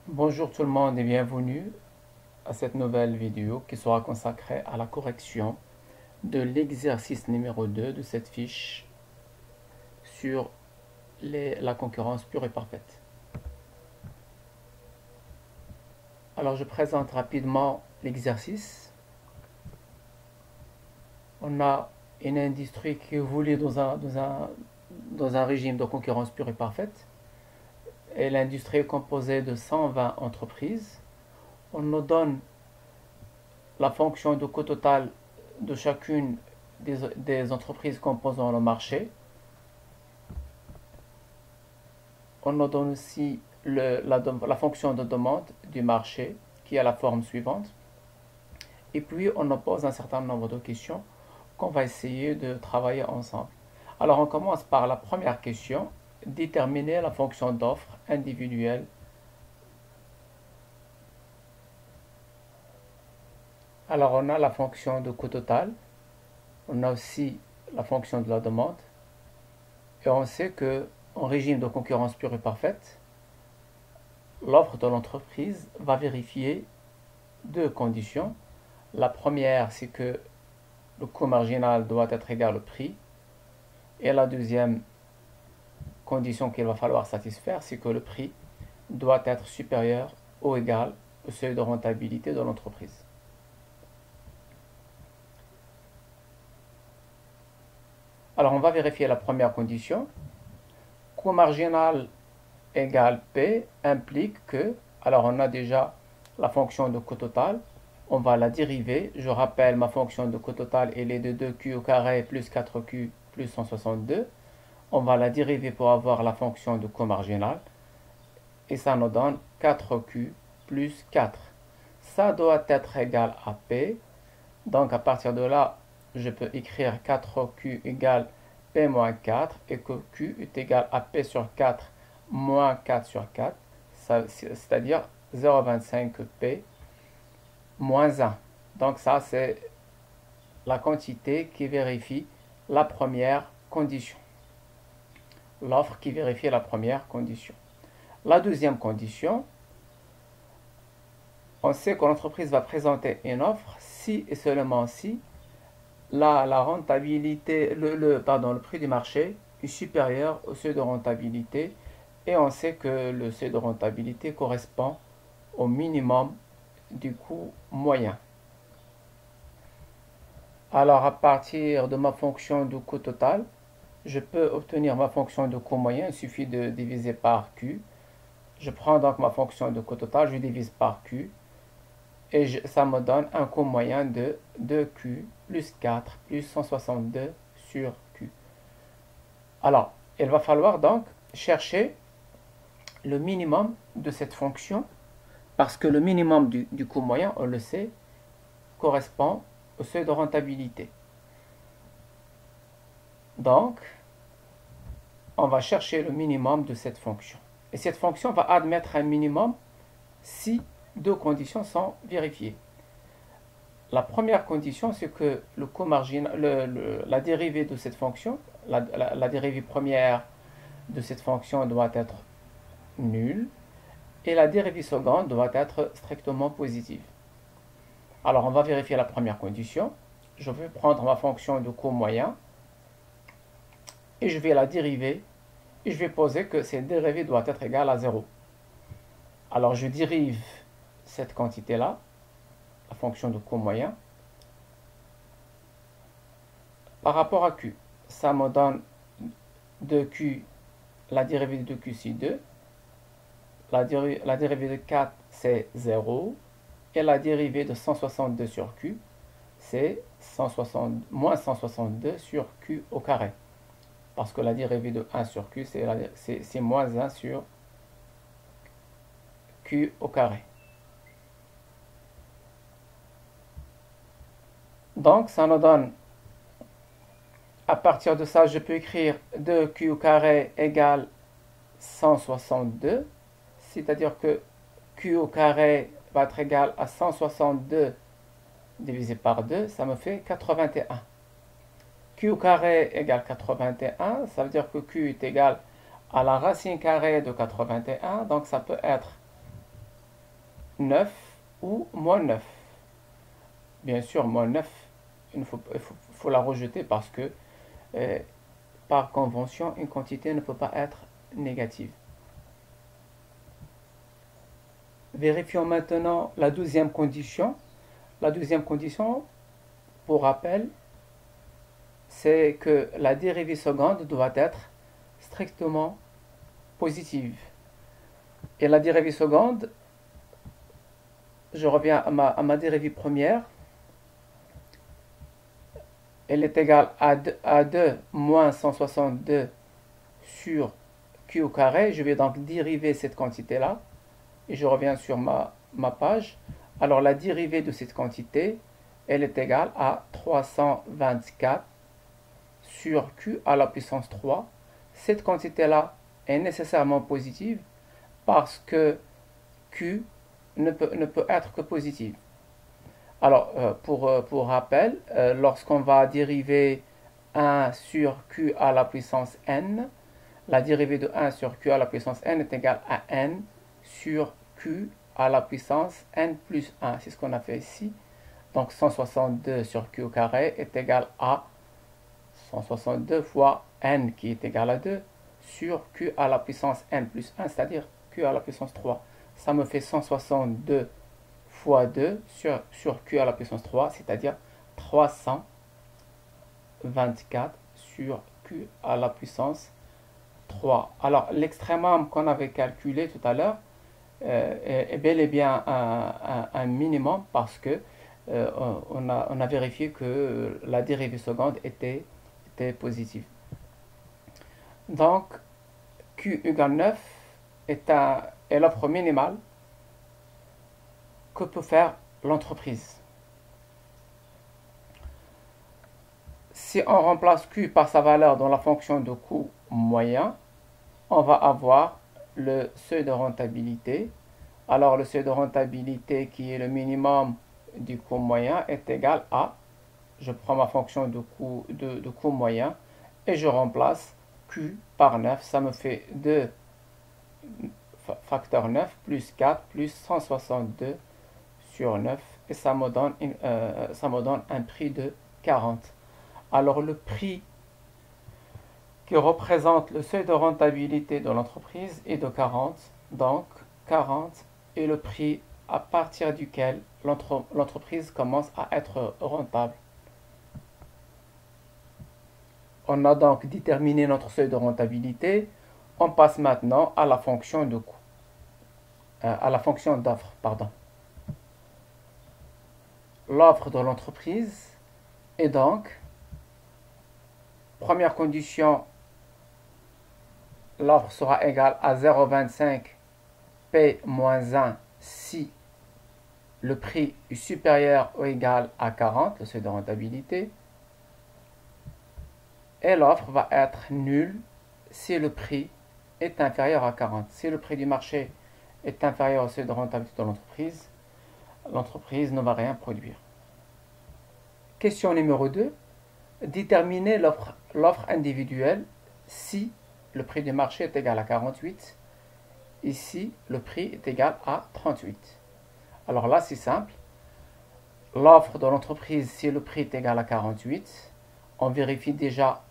Bonjour tout le monde et bienvenue à cette nouvelle vidéo qui sera consacrée à la correction de l'exercice numéro 2 de cette fiche sur la concurrence pure et parfaite. Alors je présente rapidement l'exercice. On a une industrie qui évolue dans un régime de concurrence pure et parfaite. Et l'industrie est composée de 120 entreprises. On nous donne la fonction de coût total de chacune des entreprises composant le marché. On nous donne aussi la fonction de demande du marché qui a la forme suivante. Et puis on nous pose un certain nombre de questions qu'on va essayer de travailler ensemble. Alors on commence par la première question, déterminer la fonction d'offre individuelle. Alors on a la fonction de coût total, on a aussi la fonction de la demande, et on sait que en régime de concurrence pure et parfaite, l'offre de l'entreprise va vérifier deux conditions. La première, c'est que le coût marginal doit être égal au prix. Et la deuxième condition qu'il va falloir satisfaire, c'est que le prix doit être supérieur ou égal au seuil de rentabilité de l'entreprise. Alors on va vérifier la première condition. Coût marginal égale P implique que, alors on a déjà la fonction de coût total, on va la dériver. Je rappelle, ma fonction de coût total, elle est de 2Q au carré plus 4Q plus 162. On va la dériver pour avoir la fonction de coût marginal. Et ça nous donne 4Q plus 4. Ça doit être égal à P. Donc à partir de là, je peux écrire 4Q égale P moins 4 et que Q est égal à P sur 4 moins 4 sur 4, c'est-à-dire 0,25 P moins 1. Donc ça, c'est la quantité qui vérifie la première condition. L'offre qui vérifie la première condition. La deuxième condition, on sait que l'entreprise va présenter une offre si et seulement si la rentabilité, le prix du marché est supérieur au seuil de rentabilité, et on sait que le seuil de rentabilité correspond au minimum du coût moyen. Alors à partir de ma fonction de coût total, je peux obtenir ma fonction de coût moyen. Il suffit de diviser par Q. Je prends donc ma fonction de coût total, je divise par Q. Et ça me donne un coût moyen de 2Q plus 4 plus 162 sur Q. Alors, il va falloir donc chercher le minimum de cette fonction, parce que le minimum du coût moyen, on le sait, correspond au seuil de rentabilité. Donc, on va chercher le minimum de cette fonction. Et cette fonction va admettre un minimum si deux conditions sont vérifiées. La première condition, c'est que le coût marginal, la dérivée de cette fonction, la dérivée première de cette fonction doit être nulle, et la dérivée seconde doit être strictement positive. Alors on va vérifier la première condition. Je vais prendre ma fonction de coût moyen et je vais la dériver, et je vais poser que cette dérivée doit être égale à 0. Alors je dérive cette quantité-là, la fonction de coût moyen, par rapport à Q. Ça me donne 2Q, la dérivée de 2Q c'est 2, la dérivée de 4 c'est 0, et la dérivée de 162 sur Q c'est moins 162 sur Q au carré. Parce que la dérivée de 1 sur Q c'est moins 1 sur Q au carré. Donc ça nous donne, à partir de ça, je peux écrire 2Q au carré égale 162, c'est-à-dire que Q au carré va être égal à 162 divisé par 2, ça me fait 81. Q au carré égale 81, ça veut dire que Q est égal à la racine carrée de 81, donc ça peut être 9 ou moins 9. Bien sûr, moins 9, il faut la rejeter parce que par convention, une quantité ne peut pas être négative. Vérifions maintenant la deuxième condition. La deuxième condition, pour rappel, c'est que la dérivée seconde doit être strictement positive. Et la dérivée seconde, je reviens à ma dérivée première, elle est égale à 2 moins 162 sur q au carré. Je vais donc dériver cette quantité-là. Et je reviens sur ma page. Alors la dérivée de cette quantité, elle est égale à 324 sur q à la puissance 3. Cette quantité-là est nécessairement positive parce que q ne peut être que positive. Alors, pour rappel, lorsqu'on va dériver 1 sur q à la puissance n, la dérivée de 1 sur q à la puissance n est égale à n sur q à la puissance n plus 1. C'est ce qu'on a fait ici. Donc 162 sur q au carré est égal à 162 fois n qui est égal à 2 sur q à la puissance n plus 1, c'est-à-dire q à la puissance 3. Ça me fait 162 fois 2 sur q à la puissance 3, c'est-à-dire 324 sur q à la puissance 3. Alors, l'extrémum qu'on avait calculé tout à l'heure est bel et bien un minimum parce que on a vérifié que la dérivée seconde était positive. Donc, Q égale 9 est l'offre minimale que peut faire l'entreprise. Si on remplace Q par sa valeur dans la fonction de coût moyen, on va avoir le seuil de rentabilité. Alors le seuil de rentabilité qui est le minimum du coût moyen est égal à, je prends ma fonction de coût moyen et je remplace Q par 9. Ça me fait 2 facteur 9 plus 4 plus 162 sur 9 et ça me donne un prix de 40. Alors le prix qui représente le seuil de rentabilité de l'entreprise est de 40. Donc 40 est le prix à partir duquel l'entreprise commence à être rentable. On a donc déterminé notre seuil de rentabilité. On passe maintenant à la fonction de coût, à la fonction d'offre, pardon. L'offre de l'entreprise est donc, première condition, l'offre sera égale à 0,25 P moins 1 si le prix est supérieur ou égal à 40, le seuil de rentabilité. Et l'offre va être nulle si le prix est inférieur à 40. Si le prix du marché est inférieur au seuil de rentabilité de l'entreprise, l'entreprise ne va rien produire. Question numéro 2. Déterminer l'offre individuelle si le prix du marché est égal à 48 et si le prix est égal à 38. Alors là, c'est simple. L'offre de l'entreprise, si le prix est égal à 48, on vérifie déjà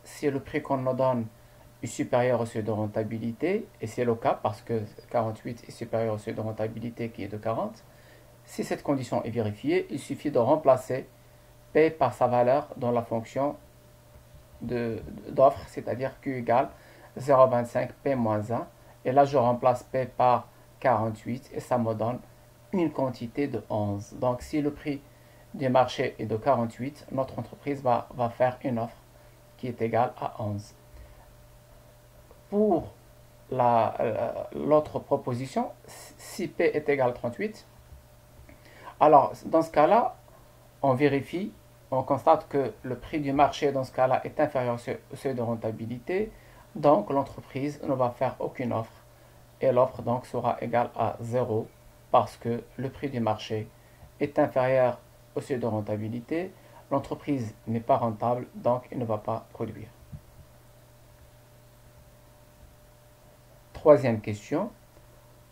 si le prix qu'on nous donne est supérieur au seuil de rentabilité, et c'est le cas parce que 48 est supérieur au seuil de rentabilité qui est de 40. Si cette condition est vérifiée, il suffit de remplacer P par sa valeur dans la fonction d'offre, c'est-à-dire Q égale 0,25 P moins 1. Et là, je remplace P par 48 et ça me donne une quantité de 11. Donc, si le prix du marché est de 48, notre entreprise va faire une offre qui est égale à 11. Pour l'autre proposition, si P est égal à 38, alors dans ce cas-là, on vérifie, on constate que le prix du marché dans ce cas-là est inférieur au seuil de rentabilité, donc l'entreprise ne va faire aucune offre et l'offre donc sera égale à 0 parce que le prix du marché est inférieur au seuil de rentabilité, l'entreprise n'est pas rentable donc elle ne va pas produire. Troisième question,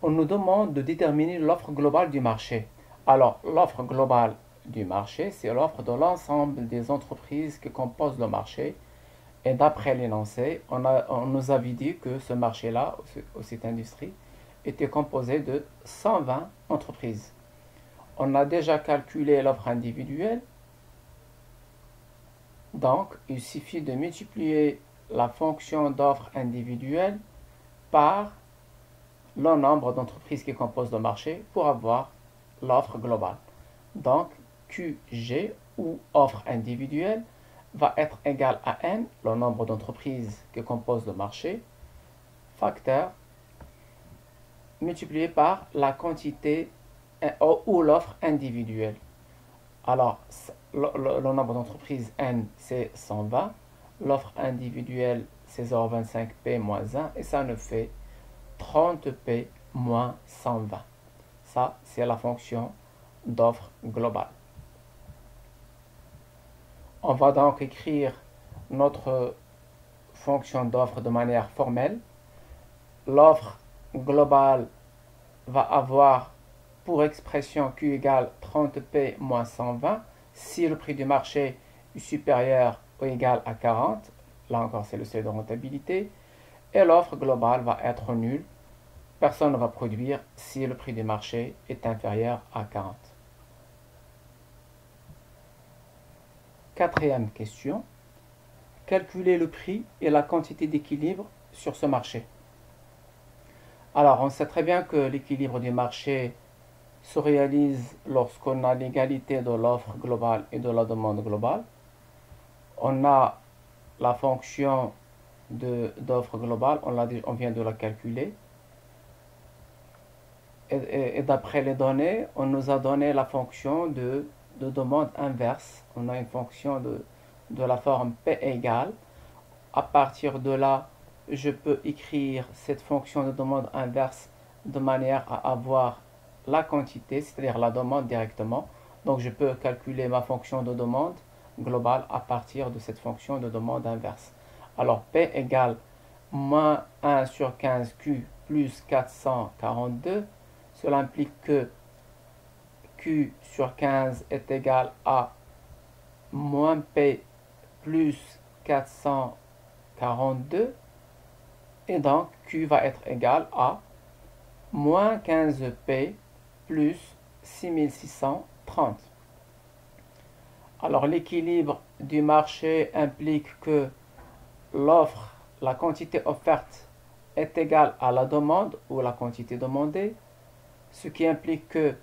on nous demande de déterminer l'offre globale du marché. Alors, l'offre globale du marché, c'est l'offre de l'ensemble des entreprises qui composent le marché. Et d'après l'énoncé, on nous avait dit que ce marché-là, ou cette industrie, était composé de 120 entreprises. On a déjà calculé l'offre individuelle. Donc, il suffit de multiplier la fonction d'offre individuelle par le nombre d'entreprises qui composent le marché pour avoir l'offre globale. Donc, QG ou offre individuelle va être égal à N, le nombre d'entreprises qui composent le marché, facteur multiplié par la quantité ou l'offre individuelle. Alors, le nombre d'entreprises N, c'est 120. L'offre individuelle, c'est 0,25P moins 1. Et ça nous fait 30P moins 120. Ça, c'est la fonction d'offre globale. On va donc écrire notre fonction d'offre de manière formelle. L'offre globale va avoir pour expression Q égale 30P moins 120 si le prix du marché est supérieur ou égal à 40. Là encore, c'est le seuil de rentabilité. Et l'offre globale va être nulle. Personne ne va produire si le prix du marché est inférieur à 40. Quatrième question. Calculer le prix et la quantité d'équilibre sur ce marché. Alors, on sait très bien que l'équilibre du marché se réalise lorsqu'on a l'égalité de l'offre globale et de la demande globale. On a la fonction d'offre globale, on vient de la calculer. Et d'après les données, on nous a donné la fonction de demande inverse. On a une fonction de la forme P égale. À partir de là, je peux écrire cette fonction de demande inverse de manière à avoir la quantité, c'est-à-dire la demande directement. Donc je peux calculer ma fonction de demande globale à partir de cette fonction de demande inverse. Alors P égale moins 1 sur 15Q plus 442. Cela implique que Q sur 15 est égal à moins P plus 442. Et donc Q va être égal à moins 15P plus 6630. Alors l'équilibre du marché implique que l'offre, la quantité offerte est égale à la demande ou la quantité demandée, ce qui implique que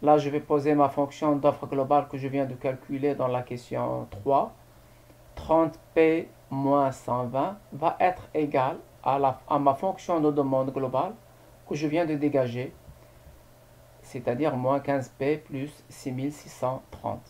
là je vais poser ma fonction d'offre globale que je viens de calculer dans la question 3. 30P moins 120 va être égal à ma fonction de demande globale que je viens de dégager, c'est-à-dire moins 15P plus 6630.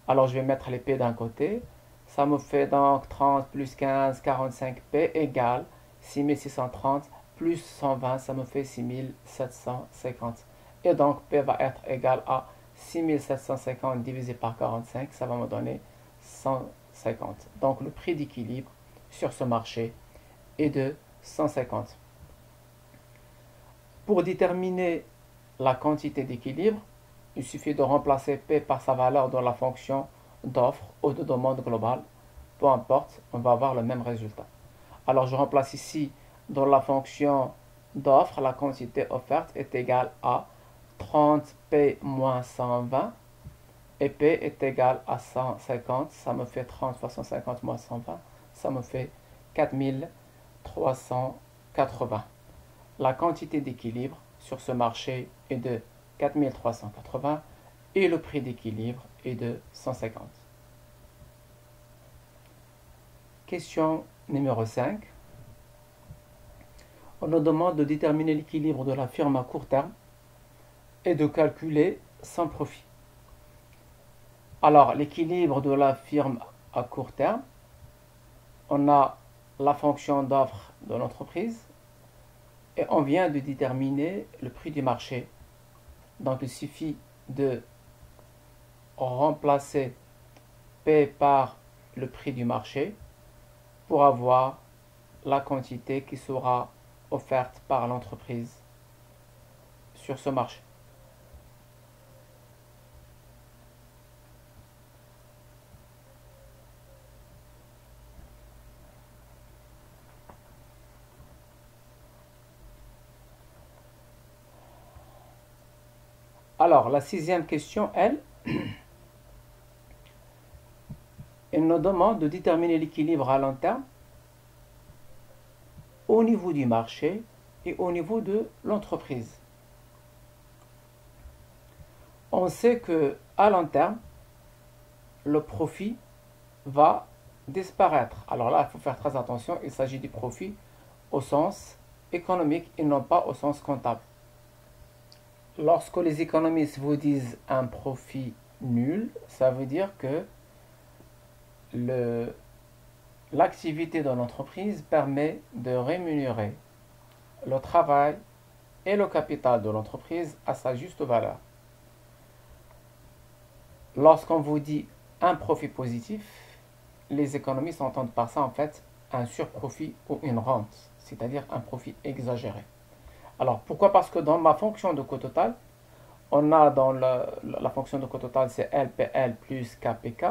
Alors je vais mettre les P d'un côté. Ça me fait donc 30 plus 15, 45P égale 6630 plus 120, ça me fait 6750. Et donc P va être égal à 6750 divisé par 45, ça va me donner 150. Donc le prix d'équilibre sur ce marché est de 150. Pour déterminer la quantité d'équilibre, il suffit de remplacer P par sa valeur dans la fonction d'offre ou de demande globale. Peu importe, on va avoir le même résultat. Alors je remplace ici dans la fonction d'offre, la quantité offerte est égale à 30P moins 120 et P est égal à 150. Ça me fait 30 fois 150 moins 120, ça me fait 4380. La quantité d'équilibre sur ce marché est de 4380 et le prix d'équilibre est de 150. Question numéro 5. On nous demande de déterminer l'équilibre de la firme à court terme et de calculer son profit. Alors, l'équilibre de la firme à court terme, on a la fonction d'offre de l'entreprise et on vient de déterminer le prix du marché. Donc, il suffit de remplacer P par le prix du marché pour avoir la quantité qui sera offerte par l'entreprise. sur ce marché. Alors, la sixième question, elle nous demande de déterminer l'équilibre à long terme au niveau du marché et au niveau de l'entreprise. On sait que à long terme, le profit va disparaître. Alors là, il faut faire très attention, il s'agit du profit au sens économique et non pas au sens comptable. Lorsque les économistes vous disent un profit nul, ça veut dire que l'activité de l'entreprise permet de rémunérer le travail et le capital de l'entreprise à sa juste valeur. Lorsqu'on vous dit un profit positif, les économistes entendent par ça en fait un surprofit ou une rente, c'est-à-dire un profit exagéré. Alors pourquoi? Parce que dans ma fonction de coût total, on a dans la fonction de coût total c'est LPL plus KPK,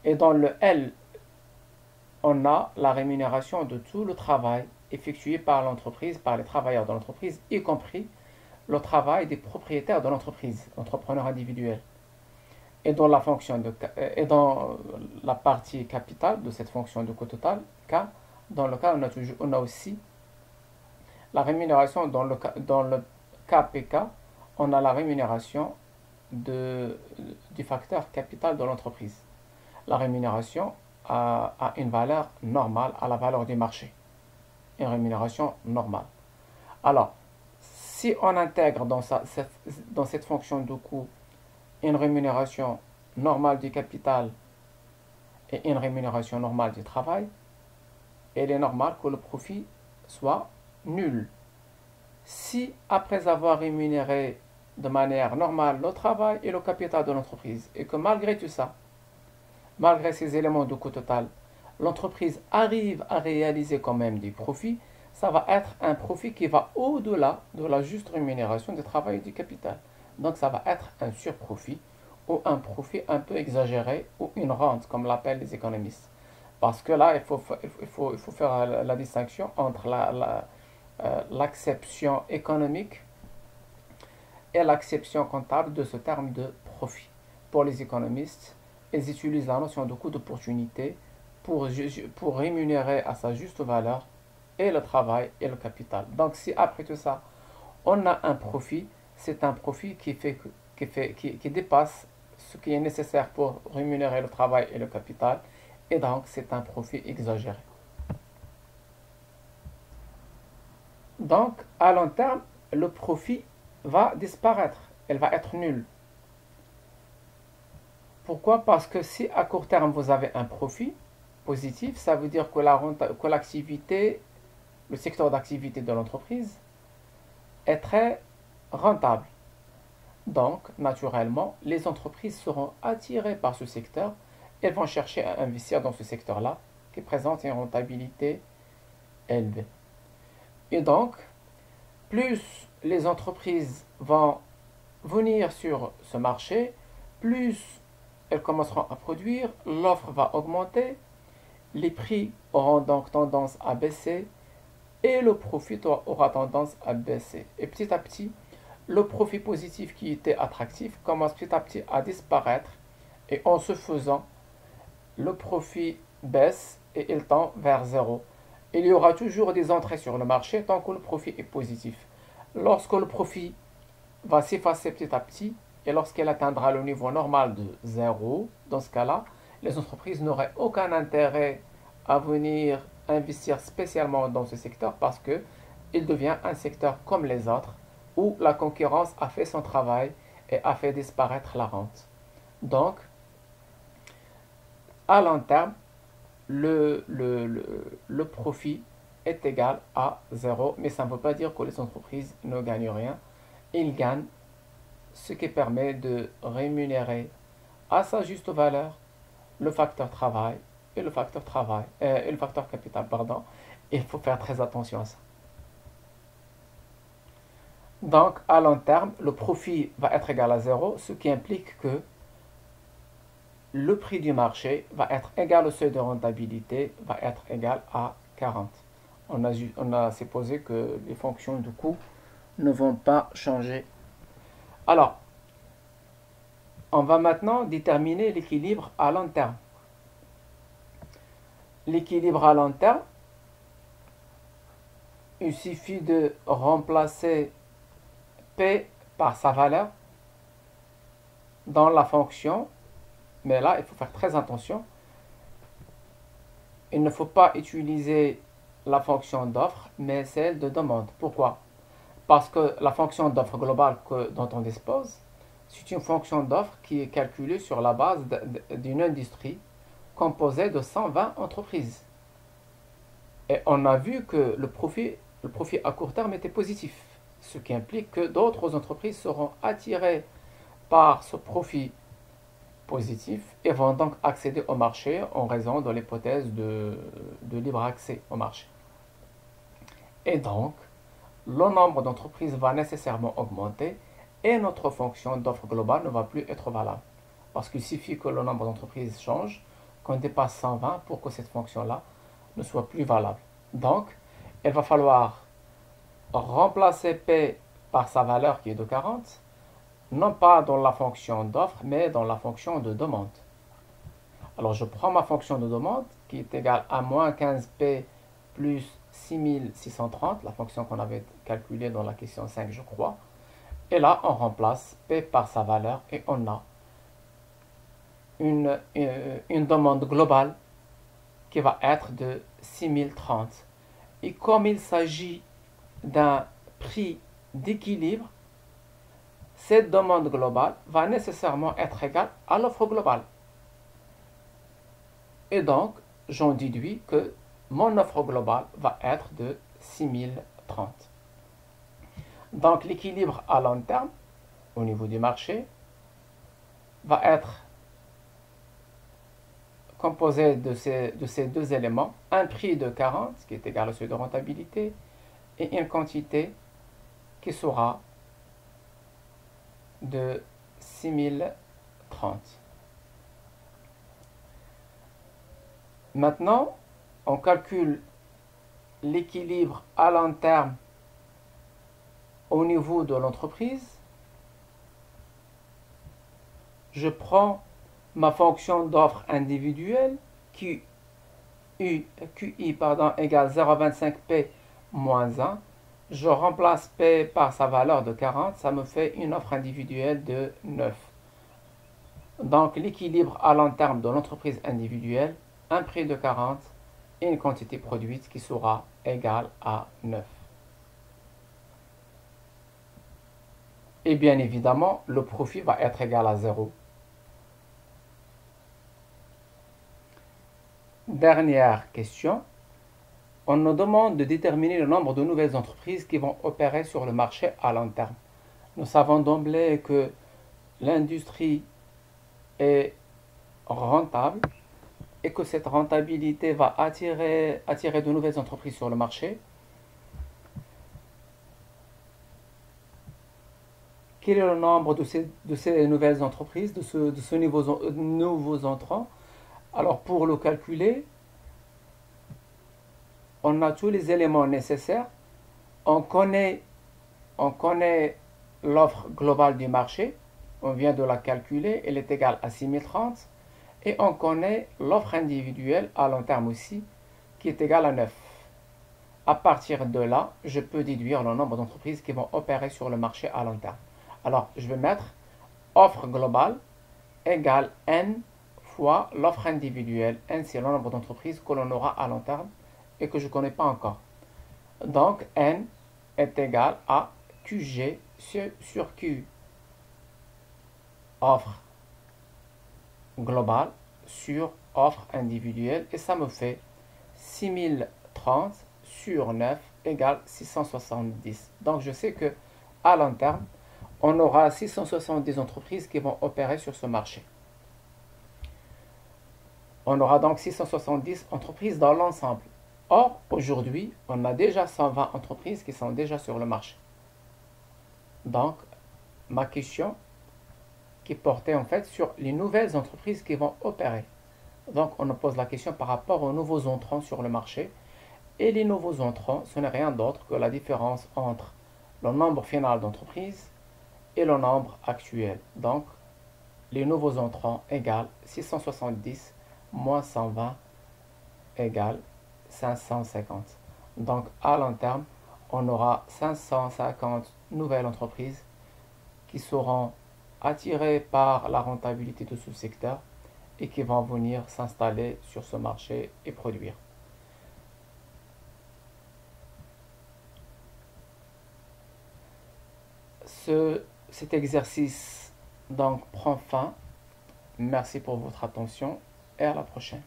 et dans le L, on a la rémunération de tout le travail effectué par l'entreprise, par les travailleurs de l'entreprise, y compris le travail des propriétaires de l'entreprise, entrepreneurs individuels. Et dans la fonction et dans la partie capitale de cette fonction de coût total, K, dans le cas on a aussi la rémunération dans le KPK, on a la rémunération du facteur capital de l'entreprise. La rémunération a une valeur normale à la valeur du marché. Une rémunération normale. Alors, si on intègre dans cette fonction de coût une rémunération normale du capital et une rémunération normale du travail, il est normal que le profit soit nul. Si, après avoir rémunéré de manière normale le travail et le capital de l'entreprise, et que malgré tout ça, malgré ces éléments de coût total, l'entreprise arrive à réaliser quand même des profits, ça va être un profit qui va au-delà de la juste rémunération du travail et du capital. Donc ça va être un surprofit ou un profit un peu exagéré ou une rente, comme l'appellent les économistes. Parce que là, il faut faire la distinction entre l'acception économique et l'acception comptable de ce terme de profit. Pour les économistes, ils utilisent la notion de coût d'opportunité pour rémunérer à sa juste valeur et le travail et le capital. Donc si après tout ça, on a un profit, c'est un profit qui dépasse ce qui est nécessaire pour rémunérer le travail et le capital, et donc c'est un profit exagéré. Donc à long terme, le profit va disparaître, elle va être nulle. Pourquoi? Parce que si à court terme vous avez un profit positif, ça veut dire que l'activité, le secteur d'activité de l'entreprise est très rentable. Donc, naturellement, les entreprises seront attirées par ce secteur. Elles vont chercher à investir dans ce secteur-là qui présente une rentabilité élevée. Et donc, plus les entreprises vont venir sur ce marché, plus elles commenceront à produire, l'offre va augmenter, les prix auront donc tendance à baisser et le profit aura tendance à baisser. Et petit à petit, le profit positif qui était attractif commence petit à petit à disparaître et en ce faisant, le profit baisse et il tend vers zéro. Il y aura toujours des entrées sur le marché tant que le profit est positif. Lorsque le profit va s'effacer petit à petit et lorsqu'elle atteindra le niveau normal de zéro, dans ce cas-là, les entreprises n'auraient aucun intérêt à venir investir spécialement dans ce secteur parce que il devient un secteur comme les autres où la concurrence a fait son travail et a fait disparaître la rente. Donc, à long terme, le profit est égal à zéro, mais ça ne veut pas dire que les entreprises ne gagnent rien. Ils gagnent ce qui permet de rémunérer à sa juste valeur le facteur travail et le facteur capital, pardon. Il faut faire très attention à ça. Donc, à long terme, le profit va être égal à 0, ce qui implique que le prix du marché va être égal au seuil de rentabilité, va être égal à 40. On a supposé que les fonctions de coût ne vont pas changer. Alors, on va maintenant déterminer l'équilibre à long terme. L'équilibre à long terme, il suffit de remplacer P par sa valeur dans la fonction, mais là, il faut faire très attention. Il ne faut pas utiliser la fonction d'offre, mais celle de demande. Pourquoi? Parce que la fonction d'offre globale dont on dispose, c'est une fonction d'offre qui est calculée sur la base d'une industrie composée de 120 entreprises. Et on a vu que le profit à court terme était positif, ce qui implique que d'autres entreprises seront attirées par ce profit positif et vont donc accéder au marché en raison de l'hypothèse de libre accès au marché. Et donc, le nombre d'entreprises va nécessairement augmenter et notre fonction d'offre globale ne va plus être valable. Parce qu'il suffit que le nombre d'entreprises change, qu'on dépasse 120 pour que cette fonction-là ne soit plus valable. Donc, il va falloir remplacer P par sa valeur qui est de 40, non pas dans la fonction d'offre, mais dans la fonction de demande. Alors, je prends ma fonction de demande qui est égale à moins 15P plus 6630, la fonction qu'on avait calculée dans la question 5, je crois. Et là, on remplace P par sa valeur et on a une demande globale qui va être de 6030. Et comme il s'agit d'un prix d'équilibre, cette demande globale va nécessairement être égale à l'offre globale. Et donc, j'en déduis que mon offre globale va être de 6030. Donc, l'équilibre à long terme, au niveau du marché, va être composé de ces deux éléments, un prix de 40, qui est égal au seuil de rentabilité, et une quantité qui sera de 6030. Maintenant, on calcule l'équilibre à long terme au niveau de l'entreprise. Je prends ma fonction d'offre individuelle QI égale 0,25P moins 1. Je remplace P par sa valeur de 40, ça me fait une offre individuelle de 9. Donc l'équilibre à long terme de l'entreprise individuelle, un prix de 40 et une quantité produite qui sera égale à 9. Et bien évidemment, le profit va être égal à 0. Dernière question. On nous demande de déterminer le nombre de nouvelles entreprises qui vont opérer sur le marché à long terme. Nous savons d'emblée que l'industrie est rentable et que cette rentabilité va attirer de nouvelles entreprises sur le marché. Quel est le nombre de ces nouvelles entreprises, de ce nouveaux entrants? Alors pour le calculer, on a tous les éléments nécessaires. On connaît l'offre globale du marché. On vient de la calculer. Elle est égale à 6030. Et on connaît l'offre individuelle à long terme aussi, qui est égale à 9. À partir de là, je peux déduire le nombre d'entreprises qui vont opérer sur le marché à long terme. Alors, je vais mettre offre globale égale N fois l'offre individuelle. N, c'est le nombre d'entreprises que l'on aura à long terme et que je ne connais pas encore. Donc, N est égal à QG sur Q. Offre globale sur offre individuelle. Et ça me fait 6030 sur 9 égale 670. Donc, je sais que à long terme, on aura 670 entreprises qui vont opérer sur ce marché. On aura donc 670 entreprises dans l'ensemble. Or, aujourd'hui, on a déjà 120 entreprises qui sont déjà sur le marché. Donc, ma question qui portait en fait sur les nouvelles entreprises qui vont opérer. Donc, on nous pose la question par rapport aux nouveaux entrants sur le marché. Et les nouveaux entrants, ce n'est rien d'autre que la différence entre le nombre final d'entreprises et le nombre actuel. Donc, les nouveaux entrants égale 670 moins 120 égale 550. Donc, à long terme, on aura 550 nouvelles entreprises qui seront attirées par la rentabilité de ce secteur et qui vont venir s'installer sur ce marché et produire. Cet exercice donc prend fin. Merci pour votre attention et à la prochaine.